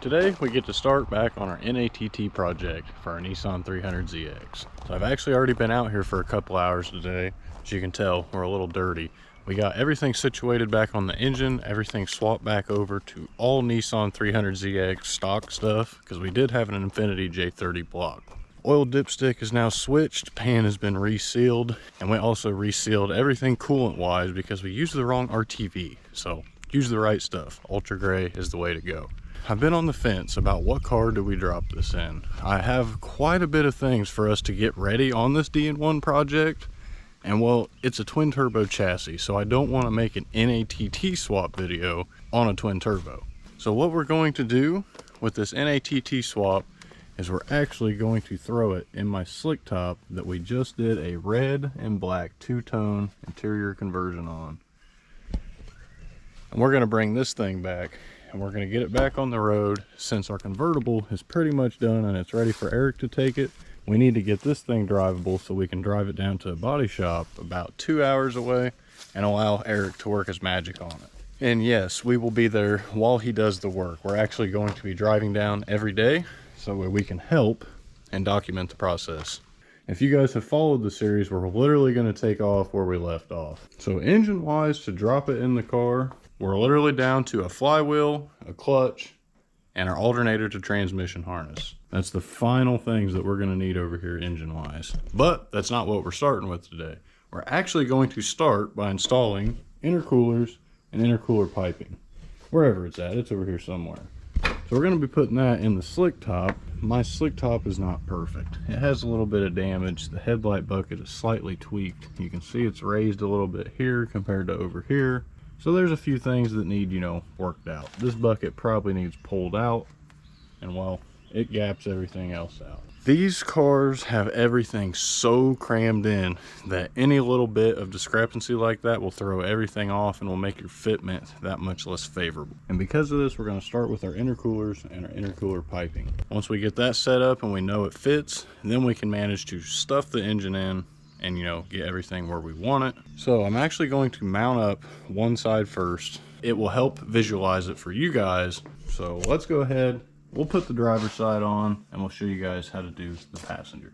Today we get to start back on our NATT project for our Nissan 300ZX. So I've actually already been out here for a couple hours today. As you can tell, we're a little dirty. We got everything situated back on the engine, everything swapped back over to all Nissan 300ZX stock stuff, because we did have an Infiniti J30 block. Oil dipstick is now switched, pan has been resealed, and we also resealed everything coolant wise because we used the wrong RTV. So use the right stuff. Ultra gray is the way to go. I've been on the fence about what car do we drop this in. I have quite a bit of things for us to get ready on this DN1 project. And well, it's a twin turbo chassis, so I don't want to make an NATT swap video on a twin turbo. So what we're going to do with this NATT swap is we're actually going to throw it in my slick top that we just did a red and black two-tone interior conversion on. And we're going to bring this thing back and we're going to get it back on the road. Since our convertible is pretty much done and it's ready for Eric to take it, we need to get this thing drivable so we can drive it down to a body shop about 2 hours away and allow Eric to work his magic on it. And yes, we will be there while he does the work. We're actually going to be driving down every day so we can help and document the process. If you guys have followed the series, we're literally going to take off where we left off. So engine wise, to drop it in the car, we're literally down to a flywheel, a clutch, and our alternator to transmission harness. That's the final things that we're going to need over here engine wise. But that's not what we're starting with today. We're actually going to start by installing intercoolers and intercooler piping. Wherever it's at, it's over here somewhere. So we're going to be putting that in the slick top. My slick top is not perfect. It has a little bit of damage. The headlight bucket is slightly tweaked. You can see it's raised a little bit here compared to over here. So there's a few things that need, worked out. This bucket probably needs pulled out, and well, it gaps everything else out. These cars have everything so crammed in that any little bit of discrepancy like that will throw everything off and will make your fitment that much less favorable. And because of this, we're going to start with our intercoolers and our intercooler piping. Once we get that set up and we know it fits, then we can manage to stuff the engine in and get everything where we want it. So I'm actually going to mount up one side first. It will help visualize it for you guys. So let's go ahead. We'll put the driver's side on and we'll show you guys how to do the passenger.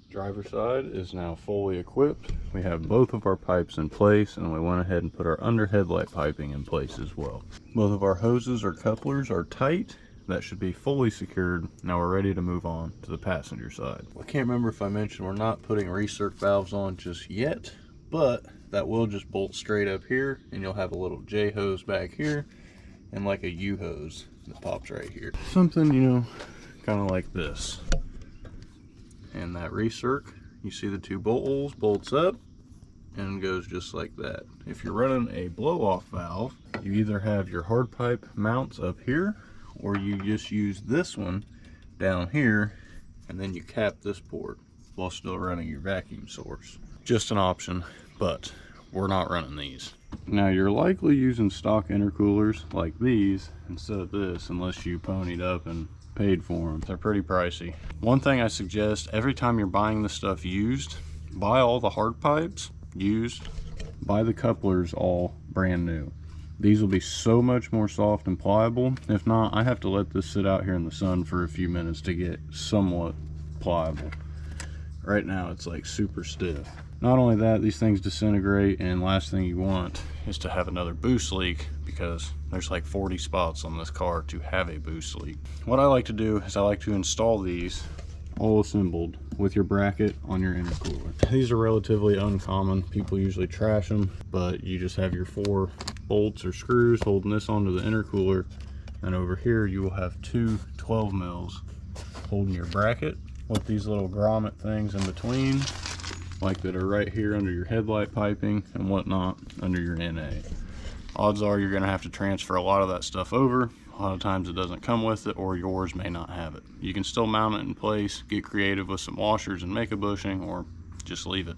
Driver's side is now fully equipped. We have both of our pipes in place, and we went ahead and put our under headlight piping in place as well. Both of our hoses or couplers are tight. That should be fully secured. Now we're ready to move on to the passenger side. I can't remember if I mentioned we're not putting recirc valves on just yet, but that will just bolt straight up here, and you'll have a little J hose back here and like a U hose that pops right here. Something, kind of like this. And that recirc, you see the two bolt holes, bolts up and goes just like that. If you're running a blow-off valve, you either have your hard pipe mounts up here, or you just use this one down here and then you cap this port while still running your vacuum source. Just an option, but we're not running these. Now you're likely using stock intercoolers like these instead of this, unless you ponied up and paid for them. They're pretty pricey. One thing I suggest, every time you're buying this stuff used, buy all the hard pipes used, buy the couplers all brand new. These will be so much more soft and pliable. If not, I have to let this sit out here in the sun for a few minutes to get somewhat pliable. Right now it's like super stiff. Not only that, these things disintegrate, and last thing you want is to have another boost leak, because there's like 40 spots on this car to have a boost leak. What I like to do is I like to install these all assembled with your bracket on your intercooler. These are relatively uncommon. People usually trash them, but you just have your 4 bolts or screws holding this onto the intercooler, and over here you will have 2 12 mils holding your bracket with these little grommet things in between, like that are right here under your headlight piping and whatnot under your NA. Odds are you're going to have to transfer a lot of that stuff over. A lot of times it doesn't come with it, or yours may not have it. You can still mount it in place, get creative with some washers and make a bushing, or just leave it.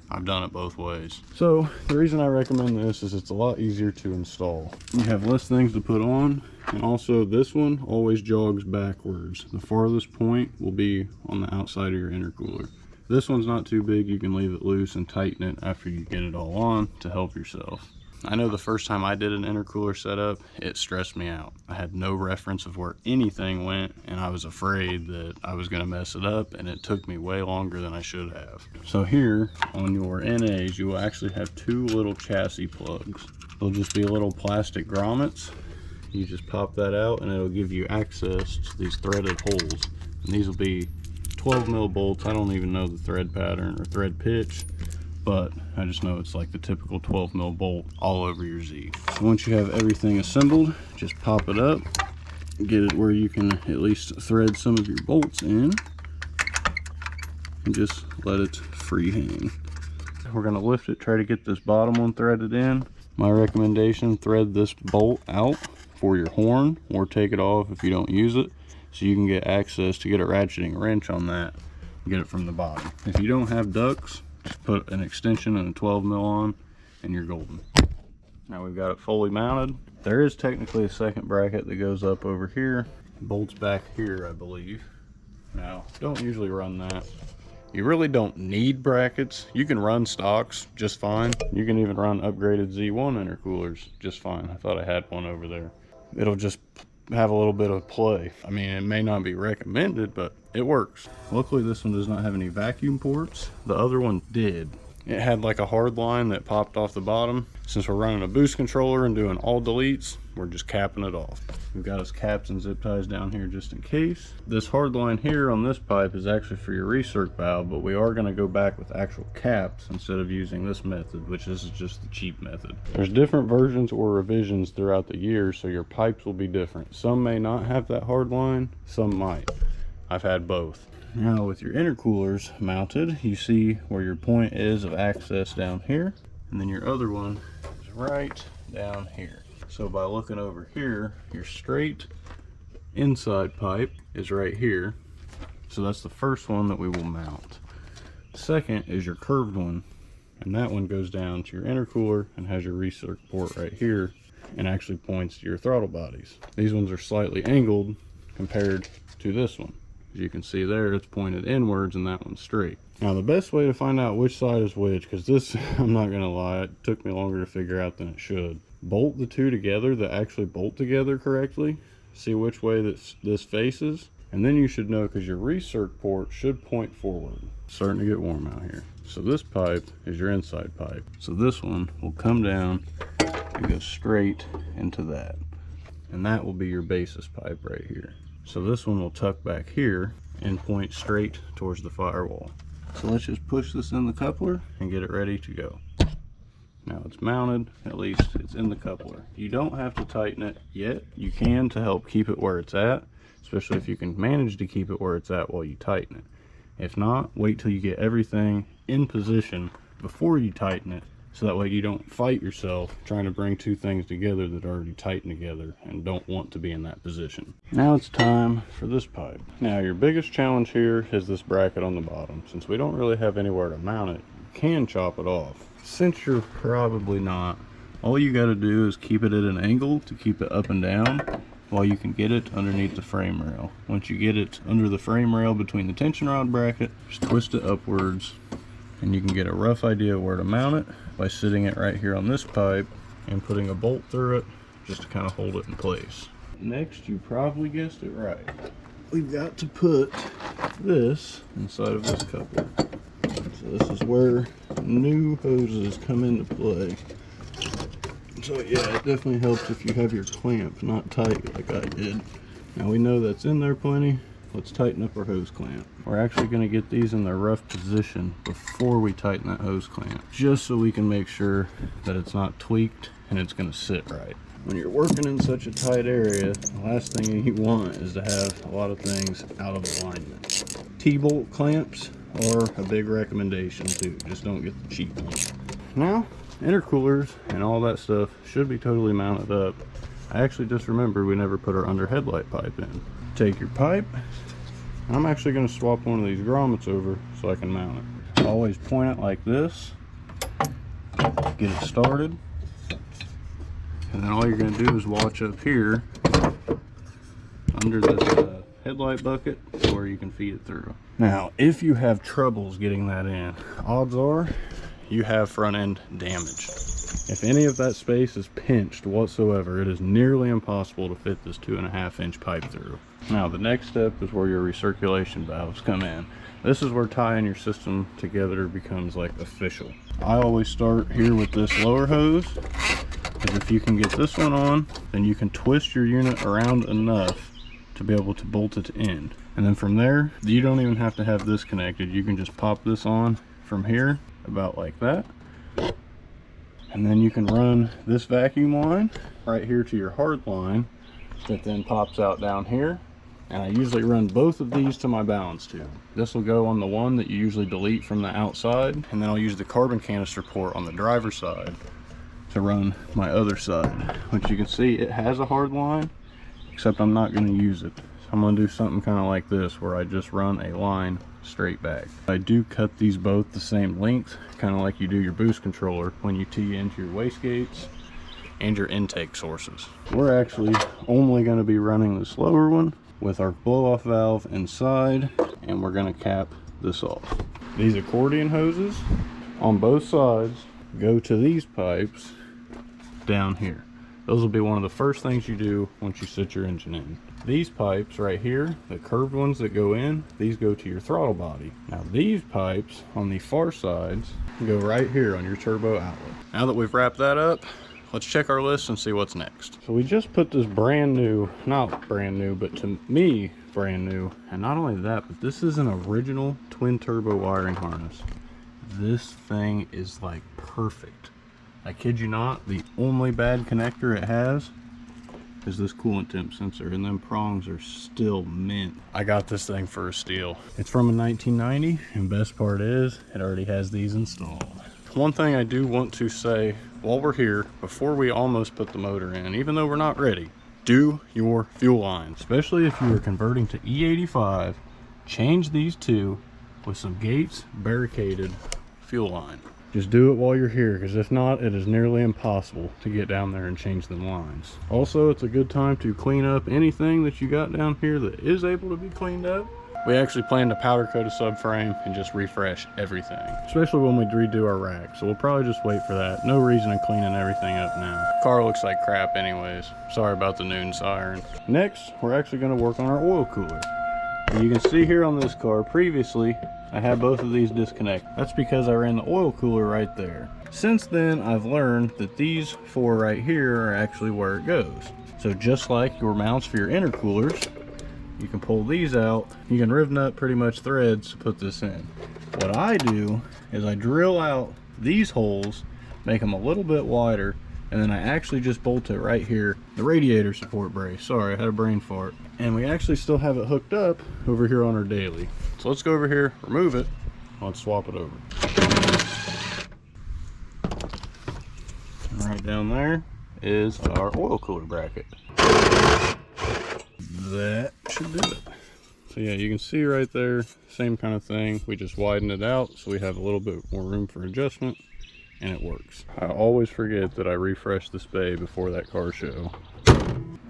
I've done it both ways. So the reason I recommend this is it's a lot easier to install. You have less things to put on, and also this one always jogs backwards. The farthest point will be on the outside of your intercooler. This one's not too big. You can leave it loose and tighten it after you get it all on to help yourself. I know the first time I did an intercooler setup, it stressed me out. I had no reference of where anything went, and I was afraid that I was gonna mess it up, and it took me way longer than I should have. So here on your NAs, you will actually have two little chassis plugs. They'll just be little plastic grommets. You just pop that out and it'll give you access to these threaded holes. And these will be 12 mil bolts. I don't even know the thread pattern or thread pitch, but I just know it's like the typical 12 mil bolt all over your Z. So once you have everything assembled, just pop it up, get it where you can at least thread some of your bolts in, and just let it free hang. We're gonna lift it, try to get this bottom one threaded in. My recommendation, thread this bolt out for your horn, or take it off if you don't use it, so you can get access to get a ratcheting wrench on that and get it from the bottom. If you don't have ducts, just put an extension and a 12 mil on and you're golden. Now we've got it fully mounted. There is technically a second bracket that goes up over here. Bolts back here, I believe. Now, don't usually run that. You really don't need brackets. You can run stocks just fine. You can even run upgraded Z1 intercoolers just fine. I thought I had one over there. It'll just have a little bit of play. I mean, it may not be recommended, but it works. Luckily, this one does not have any vacuum ports. The other one did. It had like a hard line that popped off the bottom. Since we're running a boost controller and doing all deletes, we're just capping it off. We've got us caps and zip ties down here just in case. This hard line here on this pipe is actually for your recirc valve, but we are gonna go back with actual caps instead of using this method, which this is just the cheap method. There's different versions or revisions throughout the year, so your pipes will be different. Some may not have that hard line, some might. I've had both. Now with your intercoolers mounted, you see where your point is of access down here, and then your other one is right down here. So by looking over here, your straight inside pipe is right here. So that's the first one that we will mount. Second is your curved one, and that one goes down to your intercooler and has your recirc port right here and actually points to your throttle bodies. These ones are slightly angled compared to this one. As you can see there, it's pointed inwards and that one's straight. Now the best way to find out which side is which, because this, I'm not gonna lie, it took me longer to figure out than it should. Bolt the two together that actually bolt together correctly. See which way this faces, and then you should know, because your recirc port should point forward. It's starting to get warm out here. So this pipe is your inside pipe. So this one will come down and go straight into that. And that will be your basis pipe right here. So this one will tuck back here and point straight towards the firewall. So let's just push this in the coupler and get it ready to go. Now it's mounted, at least it's in the coupler. You don't have to tighten it yet. You can to help keep it where it's at, especially if you can manage to keep it where it's at while you tighten it. If not, wait till you get everything in position before you tighten it, so that way you don't fight yourself trying to bring two things together that are already tightened together and don't want to be in that position. Now it's time for this pipe. Now your biggest challenge here is this bracket on the bottom. Since we don't really have anywhere to mount it, you can chop it off. Since you're probably not, all you got to do is keep it at an angle to keep it up and down while you can get it underneath the frame rail. Once you get it under the frame rail between the tension rod bracket, just twist it upwards and you can get a rough idea of where to mount it by sitting it right here on this pipe and putting a bolt through it just to kind of hold it in place. Next, you probably guessed it right. We've got to put this inside of this coupler. So this is where new hoses come into play. So yeah, it definitely helps if you have your clamp not tight like I did. Now we know that's in there plenty. Let's tighten up our hose clamp. We're actually going to get these in their rough position before we tighten that hose clamp, just so we can make sure that it's not tweaked and it's going to sit right. When you're working in such a tight area, the last thing you want is to have a lot of things out of alignment. T-bolt clamps are a big recommendation too. Just don't get the cheap ones. Now, intercoolers and all that stuff should be totally mounted up. I actually just remembered we never put our under headlight pipe in. Take your pipe. I'm actually going to swap one of these grommets over so I can mount it. Always point it like this. Get it started. And then all you're going to do is watch up here under this headlight bucket where you can feed it through. Now, if you have troubles getting that in, odds are you have front end damage. If any of that space is pinched whatsoever, it is nearly impossible to fit this 2.5-inch pipe through. Now the next step is where your recirculation valves come in. This is where tying your system together becomes like official. I always start here with this lower hose, because if you can get this one on, then you can twist your unit around enough to be able to bolt it in. And then from there, you don't even have to have this connected. You can just pop this on from here, about like that. And then you can run this vacuum line right here to your hard line that then pops out down here. And I usually run both of these to my balance tube. This will go on the one that you usually delete from the outside, and then I'll use the carbon canister port on the driver's side to run my other side. Which you can see it has a hard line, except I'm not going to use it. So I'm going to do something kind of like this, where I just run a line straight back. I do cut these both the same length, kind of like you do your boost controller when you tee into your wastegates and your intake sources. We're actually only going to be running the slower one with our blow-off valve inside, and we're going to cap this off. These accordion hoses on both sides go to these pipes down here. Those will be one of the first things you do once you set your engine in. These pipes right here, the curved ones that go in, these go to your throttle body. Now these pipes on the far sides go right here on your turbo outlet. Now that we've wrapped that up, let's check our list and see what's next. So we just put this brand new, not brand new, but to me, brand new. And not only that, but this is an original twin turbo wiring harness. This thing is like perfect. I kid you not, the only bad connector it has is this coolant temp sensor, and them prongs are still mint. I got this thing for a steal. It's from a 1990, and best part is, it already has these installed. One thing I do want to say while we're here, before we almost put the motor in, even though we're not ready, do your fuel line. Especially if you are converting to E85, change these two with some Gates barricaded fuel line. Just do it while you're here, because if not, it is nearly impossible to get down there and change them lines. Also, it's a good time to clean up anything that you got down here that is able to be cleaned up. We actually plan to powder coat a subframe and just refresh everything, especially when we redo our rack. So we'll probably just wait for that. No reason in cleaning everything up now. Car looks like crap anyways. Sorry about the noon siren. Next, we're actually going to work on our oil cooler. And you can see here on this car, previously, I had both of these disconnected. That's because I ran the oil cooler right there. Since then, I've learned that these four right here are actually where it goes. So just like your mounts for your intercoolers, you can pull these out. You can riv nut pretty much threads to put this in. What I do is I drill out these holes, make them a little bit wider, and then I actually just bolt it right here, the radiator support brace. Sorry, I had a brain fart. And we actually still have it hooked up over here on our daily. So let's go over here, remove it, let's swap it over. Right down there is our oil cooler bracket. That should do it. So yeah, you can see right there, same kind of thing. We just widen it out so we have a little bit more room for adjustment, and it works. I always forget that I refreshed this bay before that car show.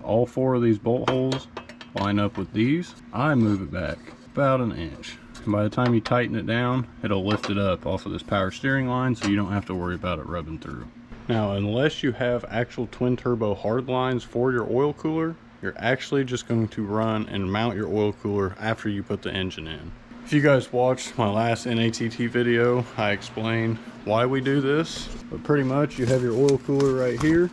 All four of these bolt holes line up with these. I move it back about an inch. And by the time you tighten it down, it'll lift it up off of this power steering line, so you don't have to worry about it rubbing through. Now, unless you have actual twin turbo hard lines for your oil cooler, you're actually just going to run and mount your oil cooler after you put the engine in. If you guys watched my last NATT video, I explained why we do this. But pretty much you have your oil cooler right here,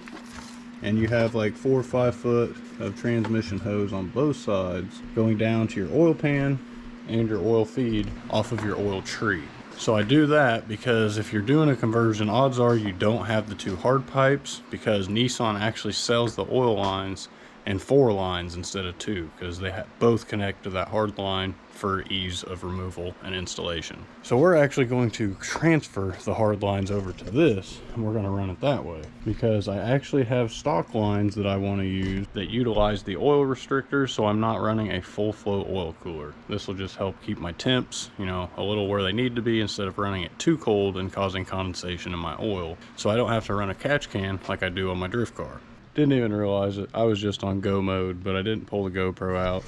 and you have like 4 or 5 foot of transmission hose on both sides going down to your oil pan and your oil feed off of your oil tree. So I do that because if you're doing a conversion, odds are you don't have the 2 hard pipes, because Nissan actually sells the oil lines in 4 lines instead of 2, because they both connect to that hard line for ease of removal and installation. So we're actually going to transfer the hard lines over to this, and we're going to run it that way, because I actually have stock lines that I want to use that utilize the oil restrictor, so I'm not running a full flow oil cooler. This will just help keep my temps, you know, a little where they need to be, instead of running it too cold and causing condensation in my oil, so I don't have to run a catch can like I do on my drift car. Didn't even realize it. I was just on go mode, but I didn't pull the GoPro out.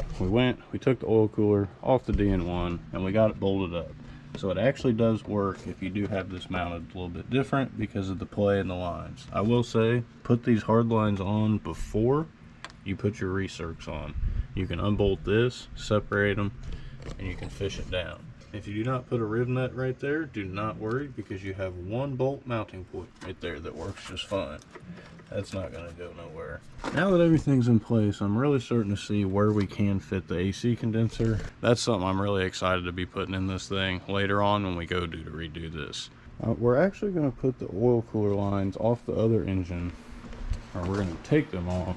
We took the oil cooler off the DN1, and we got it bolted up. So it actually does work if you do have this mounted a little bit different because of the play in the lines. I will say, put these hard lines on before you put your recircs on. You can unbolt this, separate them, and you can fish it down. If you do not put a riv nut right there, do not worry, because you have one bolt mounting point right there that works just fine. That's not going to go nowhere. Now that everything's in place, I'm really starting to see where we can fit the AC condenser. That's something I'm really excited to be putting in this thing later on when we go to redo this. We're actually going to put the oil cooler lines off the other engine, or we're going to take them off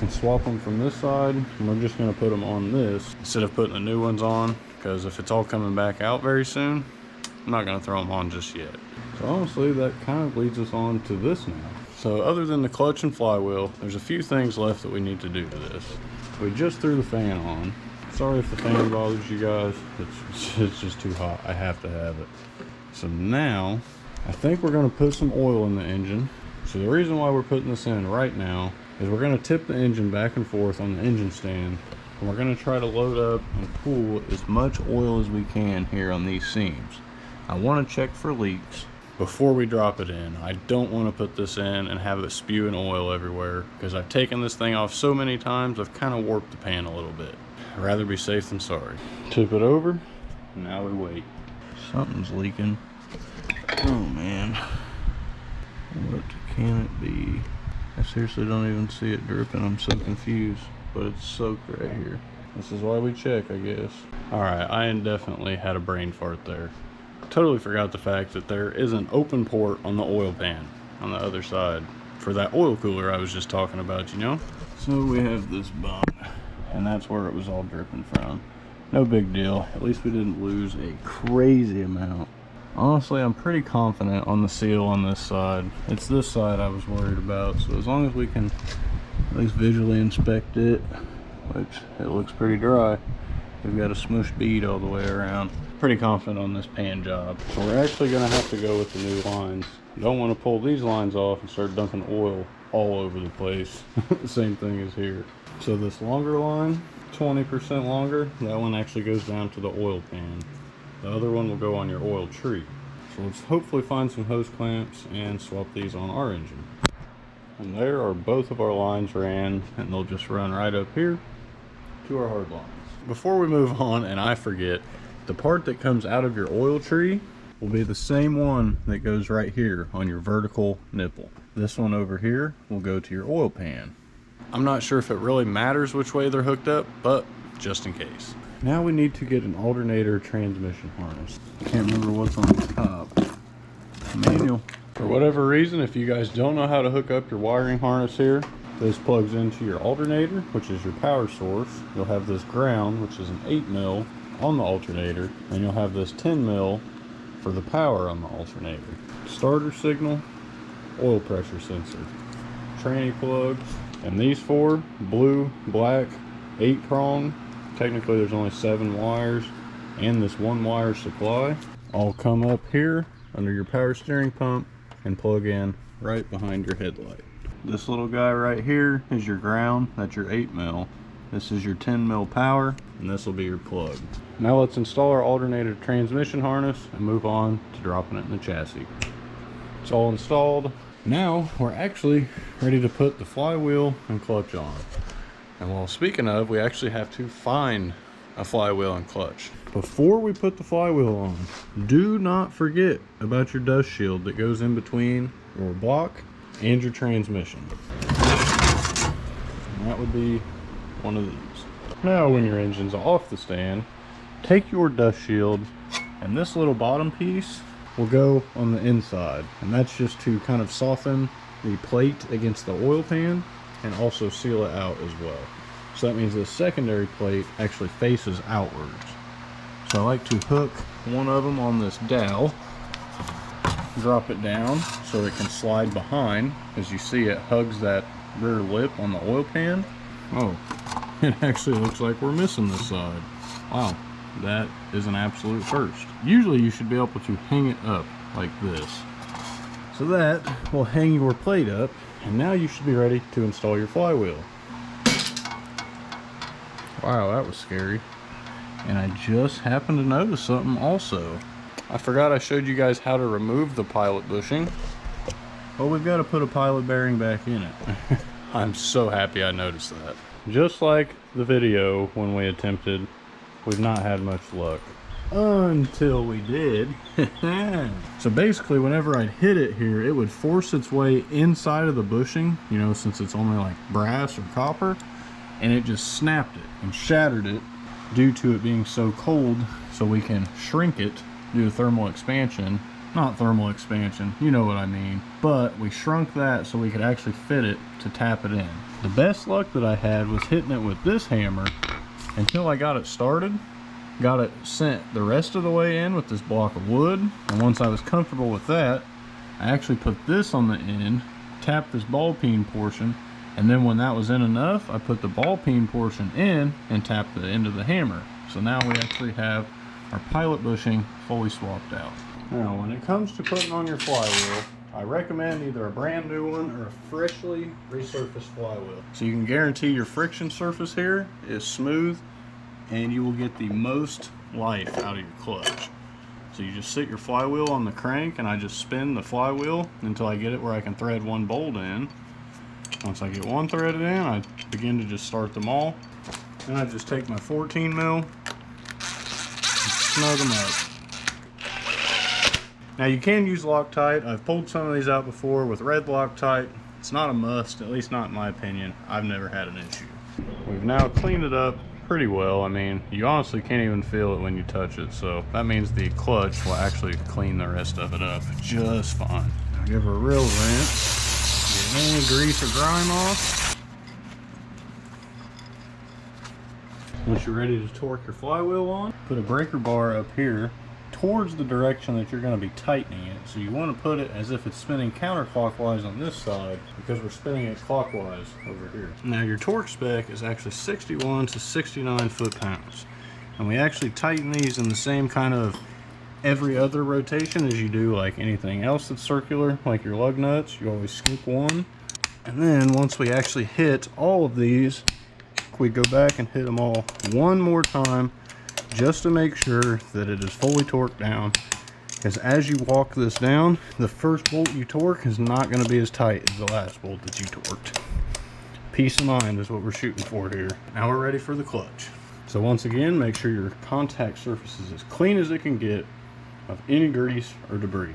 and swap them from this side, and we're just going to put them on this instead of putting the new ones on, because if it's all coming back out very soon, I'm not going to throw them on just yet. So honestly, that kind of leads us on to this now. So other than the clutch and flywheel, there's a few things left that we need to do to this. We just threw the fan on. Sorry if the fan bothers you guys. It's just too hot. I have to have it. So now, I think we're going to put some oil in the engine. So the reason why we're putting this in right now is we're going to tip the engine back and forth on the engine stand. And we're going to try to load up and pool as much oil as we can here on these seams. I want to check for leaks before we drop it in. I don't want to put this in and have it spewing oil everywhere, because I've taken this thing off so many times, I've kind of warped the pan a little bit. I'd rather be safe than sorry. Tip it over, and now we wait. Something's leaking. Oh man. What can it be? I seriously don't even see it dripping. I'm so confused, but it's soaked right here. This is why we check, I guess. Alright, I indefinitely had a brain fart there. Totally forgot the fact that there is an open port on the oil pan on the other side for that oil cooler I was just talking about, you know? So we have this bung, and that's where it was all dripping from. No big deal. At least we didn't lose a crazy amount. Honestly, I'm pretty confident on the seal on this side. It's this side I was worried about, so as long as we can at least visually inspect it, which it looks pretty dry. We've got a smushed bead all the way around. Pretty confident on this pan job. So we're actually going to have to go with the new lines. Don't want to pull these lines off and start dumping oil all over the place. The same thing as here. So this longer line, 20% longer, that one actually goes down to the oil pan. The other one will go on your oil tree. So let's hopefully find some hose clamps and swap these on our engine. And there are both of our lines ran, and they'll just run right up here to our hard lines. Before we move on, and I forget, the part that comes out of your oil tree will be the same one that goes right here on your vertical nipple. This one over here will go to your oil pan. I'm not sure if it really matters which way they're hooked up, but just in case. Now we need to get an alternator transmission harness. I can't remember what's on the top. Manual. For whatever reason, if you guys don't know how to hook up your wiring harness here, this plugs into your alternator, which is your power source. You'll have this ground, which is an 8mm on the alternator, and you'll have this 10mm for the power on the alternator. Starter signal, oil pressure sensor, tranny plugs, and these four, blue, black, 8-prong, technically there's only 7 wires, and this 1 wire supply, all come up here under your power steering pump and plug in right behind your headlight. This little guy right here is your ground, that's your 8mm. This is your 10mm power, and this will be your plug. Now let's install our alternator transmission harness and move on to dropping it in the chassis. It's all installed. Now we're actually ready to put the flywheel and clutch on. And well, speaking of, we actually have to find a flywheel and clutch. Before we put the flywheel on, do not forget about your dust shield that goes in between your block and your transmission. And that would be one of these. Now when your engine's off the stand, take your dust shield, and this little bottom piece will go on the inside, and that's just to kind of soften the plate against the oil pan and also seal it out as well. So that means the secondary plate actually faces outwards. So I like to hook one of them on this dowel, drop it down so it can slide behind. As you see, it hugs that rear lip on the oil pan. Oh, it actually looks like we're missing this side. Wow, that is an absolute first. Usually you should be able to hang it up like this. So that will hang your plate up, and now you should be ready to install your flywheel. Wow, that was scary. And I just happened to notice something also. I forgot I showed you guys how to remove the pilot bushing. Well, we've got to put a pilot bearing back in it. I'm so happy I noticed that. Just like the video when we attempted, we've not had much luck. Until we did. So basically, whenever I'd hit it here, it would force its way inside of the bushing, you know, since it's only like brass or copper, and it just snapped it and shattered it due to it being so cold. So we can shrink it due to thermal expansion. Not thermal expansion, you know what I mean. But we shrunk that so we could actually fit it to tap it in. The best luck that I had was hitting it with this hammer until I got it started. Got it sent the rest of the way in with this block of wood, and once I was comfortable with that, I actually put this on the end, tapped this ball peen portion, and then when that was in enough, I put the ball peen portion in and tapped the end of the hammer. So now we actually have our pilot bushing fully swapped out. Now when it comes to putting on your flywheel, I recommend either a brand new one or a freshly resurfaced flywheel. So you can guarantee your friction surface here is smooth and you will get the most life out of your clutch. So you just sit your flywheel on the crank and I just spin the flywheel until I get it where I can thread one bolt in. Once I get one threaded in, I begin to just start them all. Then I just take my 14 mil and snug them up. Now you can use Loctite. I've pulled some of these out before with red Loctite. It's not a must, at least not in my opinion. I've never had an issue. We've now cleaned it up pretty well. I mean, you honestly can't even feel it when you touch it, so that means the clutch will actually clean the rest of it up just fine. Now give her a real rinse, get any grease or grime off. Once you're ready to torque your flywheel on, put a breaker bar up here towards the direction that you're going to be tightening it. So you want to put it as if it's spinning counterclockwise on this side, because we're spinning it clockwise over here. Now your torque spec is actually 61 to 69 foot-pounds. And we actually tighten these in the same kind of every other rotation as you do like anything else that's circular, like your lug nuts. You always skip one. And then once we actually hit all of these, we go back and hit them all one more time, just to make sure that it is fully torqued down, because as you walk this down, the first bolt you torque is not going to be as tight as the last bolt that you torqued. Peace of mind is what we're shooting for here. Now we're ready for the clutch. So once again, make sure your contact surface is as clean as it can get of any grease or debris,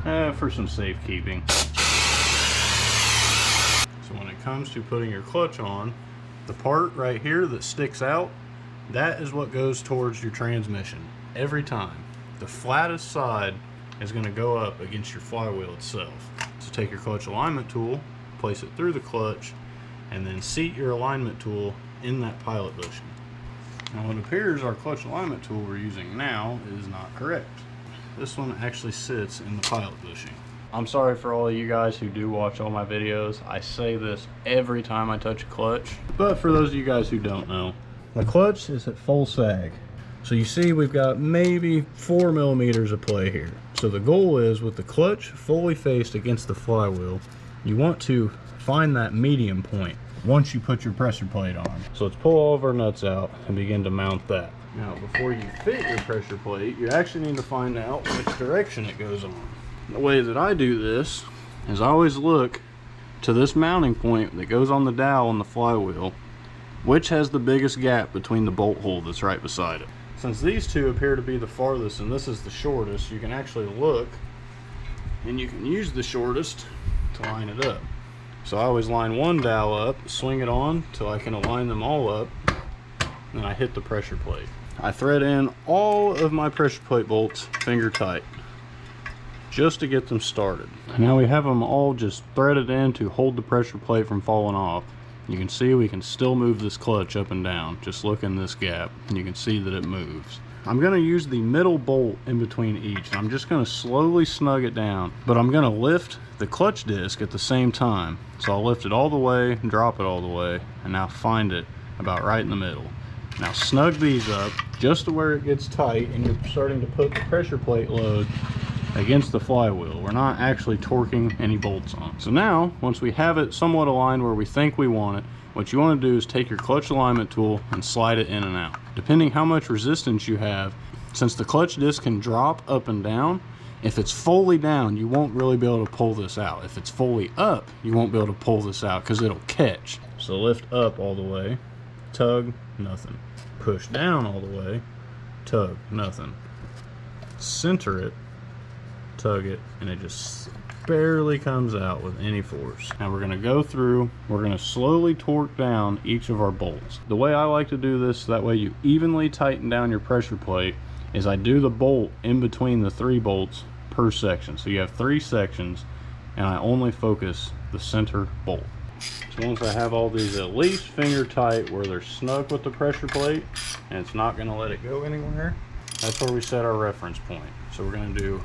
for some safekeeping. So when it comes to putting your clutch on, the part right here that sticks out, that is what goes towards your transmission every time. The flattest side is going to go up against your flywheel itself. So take your clutch alignment tool, place it through the clutch, and then seat your alignment tool in that pilot bushing. Now it appears our clutch alignment tool we're using now is not correct. This one actually sits in the pilot bushing. I'm sorry for all of you guys who do watch all my videos. I say this every time I touch a clutch, but for those of you guys who don't know, the clutch is at full sag. So you see we've got maybe 4 millimeters of play here. So the goal is, with the clutch fully faced against the flywheel, you want to find that medium point once you put your pressure plate on. So let's pull all of our nuts out and begin to mount that. Now before you fit your pressure plate, you actually need to find out which direction it goes on. The way that I do this is I always look to this mounting point that goes on the dowel on the flywheel, which has the biggest gap between the bolt hole that's right beside it. Since these two appear to be the farthest and this is the shortest, you can actually look and you can use the shortest to line it up. So I always line one dowel up, swing it on till I can align them all up, then I hit the pressure plate. I thread in all of my pressure plate bolts finger tight, just to get them started. Now we have them all just threaded in to hold the pressure plate from falling off. You can see we can still move this clutch up and down. Just look in this gap and you can see that it moves. I'm going to use the middle bolt in between each, and I'm just going to slowly snug it down, but I'm going to lift the clutch disc at the same time. So I'll lift it all the way, drop it all the way, and now find it about right in the middle. Now snug these up just to where it gets tight and you're starting to put the pressure plate load against the flywheel. We're not actually torquing any bolts on. So now, once we have it somewhat aligned where we think we want it, what you want to do is take your clutch alignment tool and slide it in and out. Depending how much resistance you have, Since the clutch disc can drop up and down, if it's fully down, you won't really be able to pull this out. If it's fully up, you won't be able to pull this out because it'll catch. So lift up all the way, tug, nothing. Push down all the way, tug, nothing. Center it, tug it, and it just barely comes out with any force. Now we're going to go through, we're going to slowly torque down each of our bolts. The way I like to do this, that way you evenly tighten down your pressure plate, is I do the bolt in between the 3 bolts per section. So you have 3 sections, and I only focus the center bolt. So once I have all these at least finger tight where they're snug with the pressure plate and it's not going to let it go anywhere, that's where we set our reference point. So we're going to do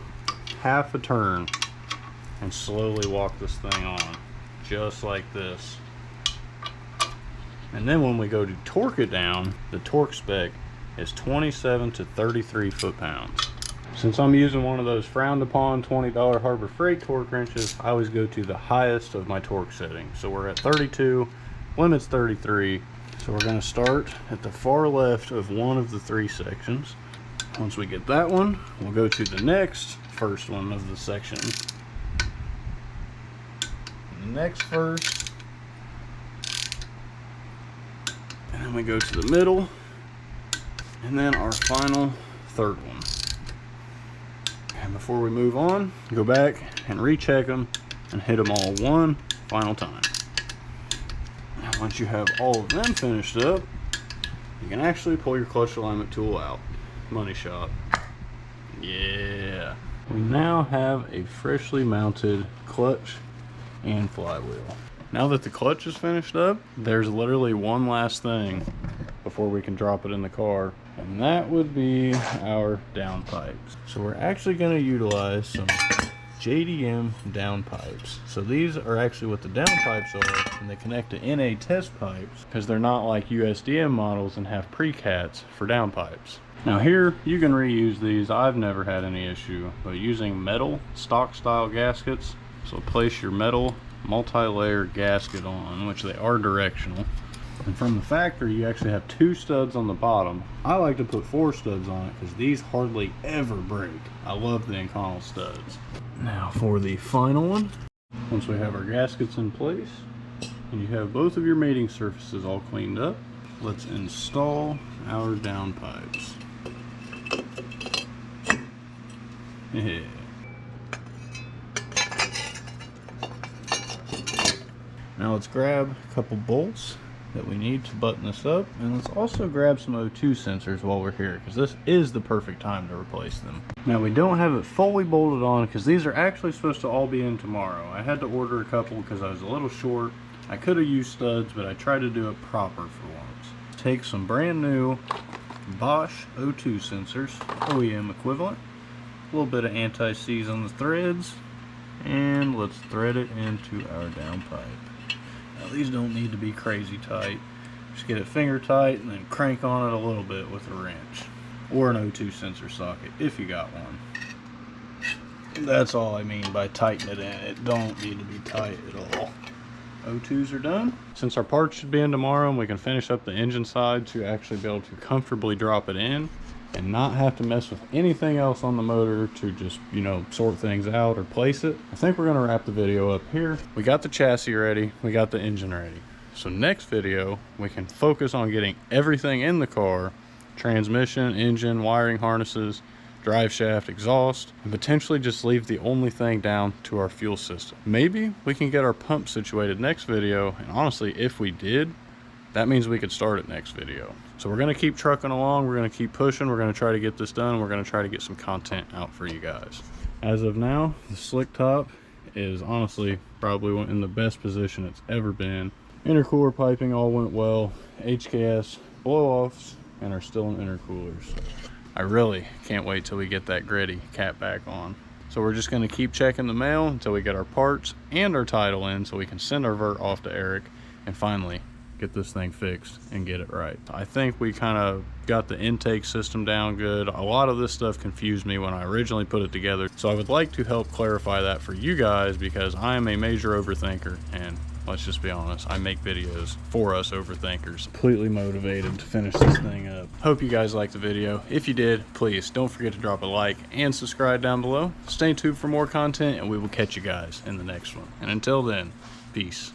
half a turn and slowly walk this thing on, just like this. And then when we go to torque it down, the torque spec is 27 to 33 foot-pounds. Since I'm using one of those frowned upon $20 Harbor Freight torque wrenches, I always go to the highest of my torque settings. So we're at 32, limit's 33. So we're going to start at the far left of one of the 3 sections. Once we get that one, we'll go to the next first one of the section. The next first. And then we go to the middle. And then our final third one. And before we move on, go back and recheck them and hit them all one final time. Now, once you have all of them finished up, you can actually pull your clutch alignment tool out. Money shot. Yeah. We now have a freshly mounted clutch and flywheel. Now that the clutch is finished up, there's literally one last thing before we can drop it in the car, and that would be our downpipes. So we're actually going to utilize some JDM downpipes. So these are actually what the downpipes are, and they connect to NA test pipes because they're not like USDM models and have pre-cats for downpipes. Now here, you can reuse these. I've never had any issue, but using metal stock style gaskets, so place your metal multi-layer gasket on, which they are directional. And from the factory, you actually have 2 studs on the bottom. I like to put 4 studs on it because these hardly ever break. I love the Inconel studs. Now for the final one, once we have our gaskets in place and you have both of your mating surfaces all cleaned up, let's install our downpipes. Yeah. Now let's grab a couple bolts that we need to button this up, and let's also grab some O2 sensors while we're here, because this is the perfect time to replace them. Now we don't have it fully bolted on because these are actually supposed to all be in tomorrow. I had to order a couple because I was a little short. I could have used studs, but I tried to do it proper for once. Take some brand new Bosch O2 sensors, OEM equivalent, a little bit of anti-seize on the threads, and let's thread it into our downpipe. Now these don't need to be crazy tight. Just get it finger tight and then crank on it a little bit with a wrench. Or an O2 sensor socket if you got one. That's all I mean by tighten it in. It don't need to be tight at all. O2s are done. Since our parts should be in tomorrow and we can finish up the engine side to actually be able to comfortably drop it in and not have to mess with anything else on the motor to just, you know, sort things out or place it, I think we're going to wrap the video up here. We got the chassis ready, we got the engine ready. So next video, we can focus on getting everything in the car, transmission, engine, wiring harnesses, drive shaft, exhaust, and potentially just leave the only thing down to our fuel system. Maybe we can get our pump situated next video, and honestly, if we did, that means we could start it next video. So we're going to keep trucking along, we're going to keep pushing, we're going to try to get this done, we're going to try to get some content out for you guys. As of now, the slick top is honestly probably in the best position it's ever been. Intercooler piping all went well, HKS blow-offs, and are still in intercoolers. I really can't wait till we get that gritty cap back on. So we're just going to keep checking the mail until we get our parts and our title in so we can send our vert off to Eric and finally get this thing fixed and get it right. I think we kind of got the intake system down good. A lot of this stuff confused me when I originally put it together. So I would like to help clarify that for you guys because I am a major overthinker and Let's just be honest. I make videos for us overthinkers. Completely motivated to finish this thing up. Hope you guys liked the video. If you did, please don't forget to drop a like and subscribe down below. Stay tuned for more content, and we will catch you guys in the next one. And until then, peace.